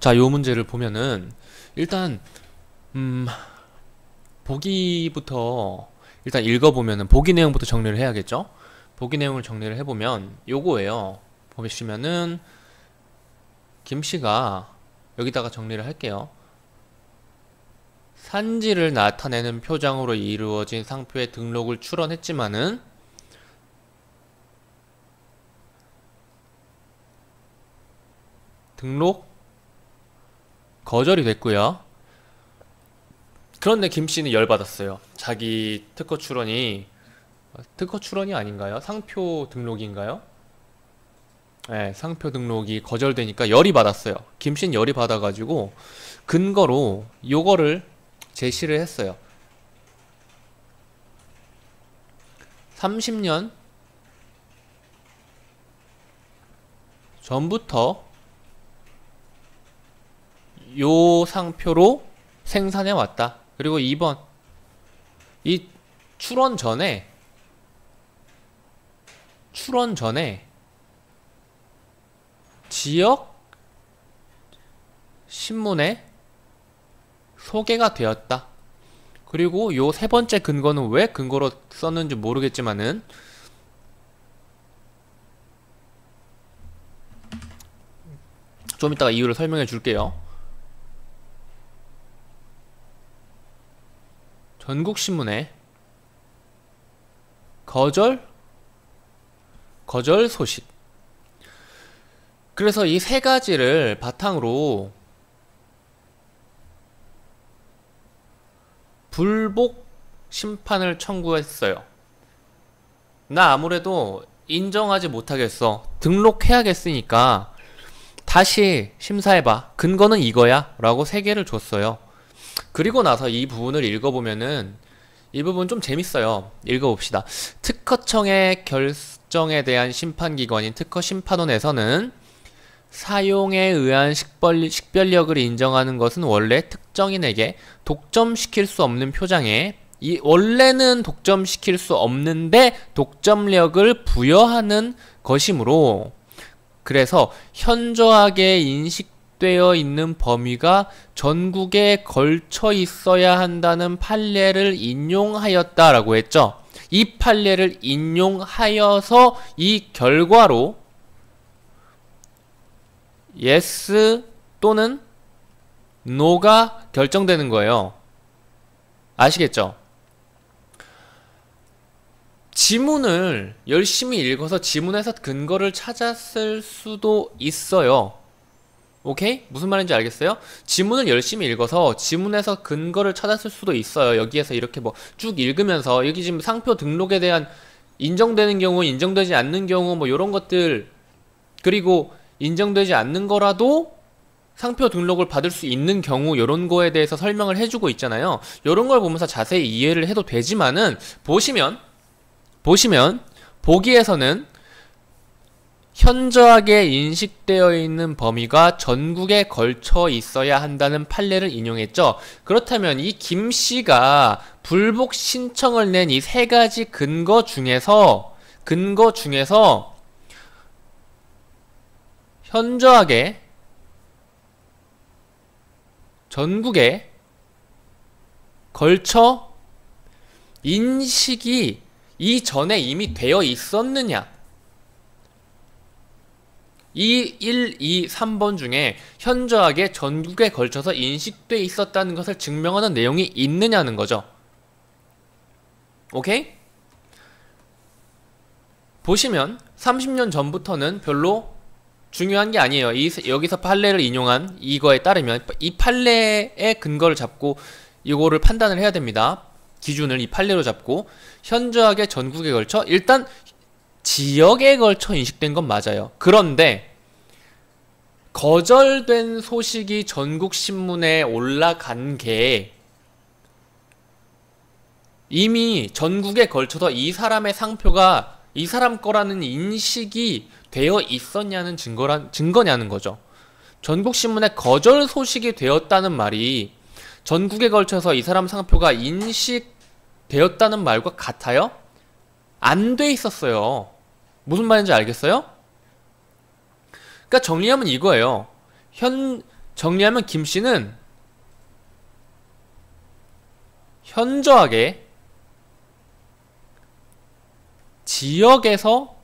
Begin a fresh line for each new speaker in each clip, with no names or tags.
자, 요 문제를 보면은 일단 음, 보기부터 일단 읽어보면은 보기 내용부터 정리를 해야겠죠? 보기 내용을 정리를 해보면 요거예요. 보시면은 김씨가 여기다가 정리를 할게요. 산지를 나타내는 표장으로 이루어진 상표의 등록을 출원했지만은 등록 거절이 됐고요. 그런데 김씨는 열받았어요. 자기 특허 출원이 아닌가요? 상표 등록인가요? 네, 상표 등록이 거절되니까 열이 받았어요. 김씨는 열이 받아가지고 근거로 요거를 제시를 했어요. 30년 전부터 요 상표로 생산해 왔다. 그리고 2번, 이 출원 전에 지역 신문에 소개가 되었다. 그리고 요 세 번째 근거는 왜 근거로 썼는지 모르겠지만은 좀 이따가 이유를 설명해 줄게요. 전국신문에 거절 소식. 그래서 이 세 가지를 바탕으로 불복 심판을 청구했어요. 나 아무래도 인정하지 못하겠어. 등록해야겠으니까 다시 심사해봐. 근거는 이거야 라고 세 개를 줬어요. 그리고 나서 이 부분을 읽어보면은 이 부분 좀 재밌어요. 읽어봅시다. 특허청의 결정에 대한 심판기관인 특허심판원에서는 사용에 의한 식별력을 인정하는 것은 원래 특정인에게 독점시킬 수 없는 표장에 원래는 독점시킬 수 없는데 독점력을 부여하는 것이므로, 그래서 현저하게 인식되어 있는 범위가 전국에 걸쳐 있어야 한다는 판례를 인용하였다라고 했죠. 이 판례를 인용하여서 이 결과로 yes 또는 no가 결정되는 거예요. 아시겠죠? 지문을 열심히 읽어서 지문에서 근거를 찾았을 수도 있어요. 오케이? 무슨 말인지 알겠어요? 지문을 열심히 읽어서 지문에서 근거를 찾았을 수도 있어요. 여기에서 이렇게 뭐 쭉 읽으면서 여기 지금 상표 등록에 대한 인정되는 경우, 인정되지 않는 경우 뭐 요런 것들, 그리고 인정되지 않는 거라도 상표 등록을 받을 수 있는 경우 요런 거에 대해서 설명을 해주고 있잖아요. 요런 걸 보면서 자세히 이해를 해도 되지만은 보시면 보기에서는 현저하게 인식되어 있는 범위가 전국에 걸쳐 있어야 한다는 판례를 인용했죠. 그렇다면 이 김씨가 불복 신청을 낸 이 세 가지 근거 중에서 현저하게 전국에 걸쳐 인식이 이전에 이미 되어 있었느냐, 이 1, 2, 3번 중에 현저하게 전국에 걸쳐서 인식돼 있었다는 것을 증명하는 내용이 있느냐는 거죠. 오케이? 보시면 30년 전부터는 별로 중요한 게 아니에요. 여기서 판례를 인용한 이거에 따르면 이 판례의 근거를 잡고 이거를 판단을 해야 됩니다. 기준을 이 판례로 잡고 현저하게 전국에 걸쳐, 일단 지역에 걸쳐 인식된 건 맞아요. 그런데 거절된 소식이 전국신문에 올라간 게 이미 전국에 걸쳐서 이 사람의 상표가 이 사람 거라는 인식이 되어 있었냐는 증거냐는 거죠. 전국신문에 거절 소식이 되었다는 말이 전국에 걸쳐서 이 사람 상표가 인식되었다는 말과 같아요? 안 돼 있었어요. 무슨 말인지 알겠어요? 그러니까 정리하면 이거예요. 정리하면 김씨는 현저하게 지역에서,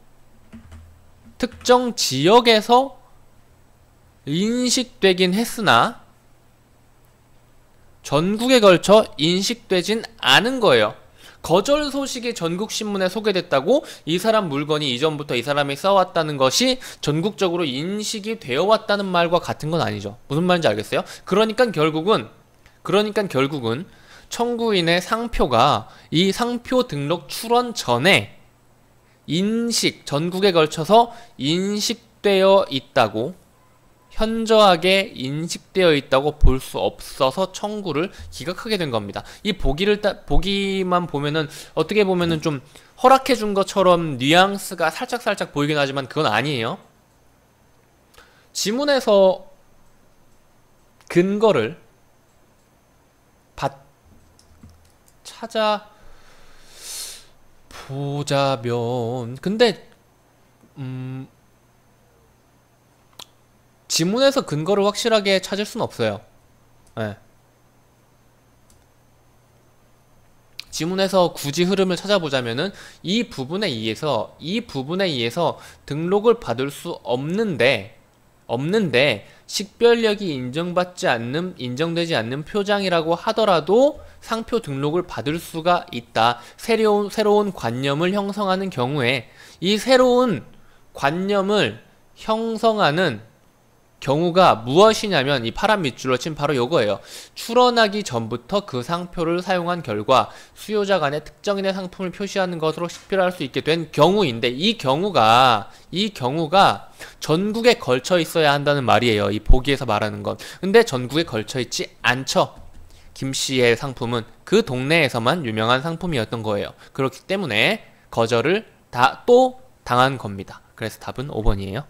특정 지역에서 인식되긴 했으나 전국에 걸쳐 인식되진 않은 거예요. 거절 소식이 전국신문에 소개됐다고 이 사람 물건이 이전부터 이 사람이 써왔다는 것이 전국적으로 인식이 되어 왔다는 말과 같은 건 아니죠. 무슨 말인지 알겠어요? 그러니까 결국은 청구인의 상표가 이 상표 등록 출원 전에 전국에 걸쳐서 인식되어 있다고, 현저하게 인식되어 있다고 볼 수 없어서 청구를 기각하게 된 겁니다. 이 보기만 보면은 어떻게 보면은 좀 허락해 준 것처럼 뉘앙스가 살짝 보이긴 하지만 그건 아니에요. 지문에서 근거를 찾아보자면, 근데 지문에서 근거를 확실하게 찾을 수는 없어요. 네. 지문에서 굳이 흐름을 찾아보자면은 이 부분에 의해서 등록을 받을 수 없는데 식별력이 인정되지 않는 표장이라고 하더라도 상표 등록을 받을 수가 있다. 새로운 관념을 형성하는 경우에, 이 새로운 관념을 형성하는 경우가 무엇이냐면 이 파란 밑줄로 친 바로 요거예요. 출원하기 전부터 그 상표를 사용한 결과 수요자 간에 특정인의 상품을 표시하는 것으로 식별할 수 있게 된 경우인데, 이 경우가 전국에 걸쳐 있어야 한다는 말이에요. 이 보기에서 말하는 건. 근데 전국에 걸쳐 있지 않죠. 김씨의 상품은 그 동네에서만 유명한 상품이었던 거예요. 그렇기 때문에 거절을 또 당한 겁니다. 그래서 답은 5번이에요.